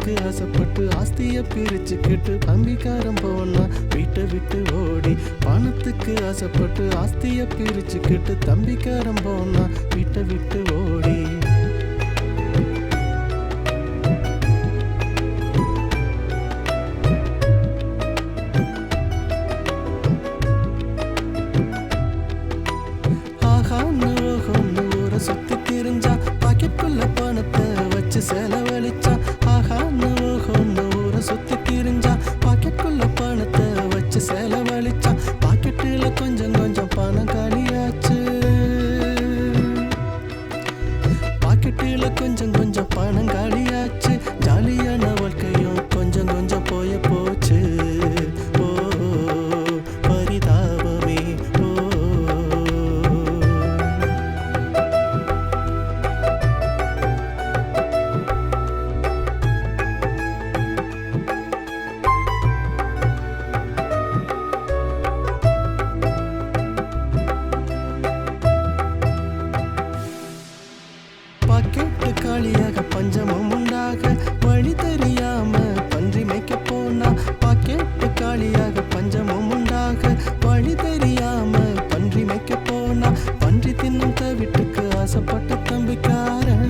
பணத்துக்கு ஆசைப்பட்டு ஆஸ்திய பிரிச்சுக்கிட்டு தம்பிக்காரன் போனா வீட்டை விட்டு ஓடி. பணத்துக்கு ஆசைப்பட்டு ஆஸ்திய பிரிச்சுக்கிட்டு தம்பிக்காரன் போனா வீட்டை விட்டு ஓடி. சுத்தி திரிஞ்சா பாக்கெட்டுக்குள்ள பணத்தை வச்சு செலவழிச்சா. ஆஹான்னு ஓஹோன்னு ஊரை சுத்தி திரிஞ்சா பாக்கெட்டுக்குள்ள பணத்தை வச்சு செலவழிச்சா. பாக்கெட்டுல கொஞ்சம் கொஞ்சம் பணம் காலியாச்சு. பாக்கெட்டுல கொஞ்சம் கொஞ்சம் பணம் காலியாச்சு. ஜாலியான வாழ்க்கையும் கொஞ்சம் கொஞ்சம் போய போச்சு. ஓ பரிதாபமே ஓ. பாக்கெட்டு காலியாக பஞ்சமும் உண்டாக வழி தெரியாம பன்றி மேய்க்க போனா. பாக்கெட்டு காலியாக பஞ்சமும் உண்டாக வழி தெரியாம பன்றி மேய்க்க போனா. பன்றி தின்னும் தவிட்டுக்கு ஆசைப்பட்ட தம்பிக்காரன்.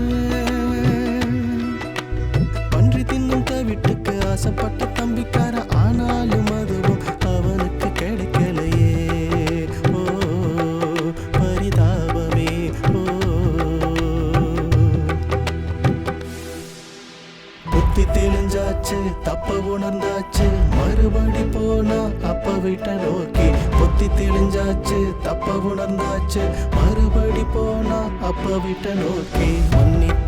பன்றி தின்னும் தவிட்டுக்கு ஆசைப்பட்ட தம்பிக்காரன். ஆனாலும் அதுவும் அவனுக்கு கிடைக்கலையே. ஓ பரிதாபமே ஓ. புத்தி தெளிஞ்சாச்சு தப்ப உணர்ந்தாச்சு மறுபடி போனா அப்ப வீட்டை நோக்கி. புத்தி தெளிஞ்சாச்சு தப்ப உணர்ந்தாச்சு மறுபடி போனா அப்ப வீட்டை நோக்கி. மன்னிப்பு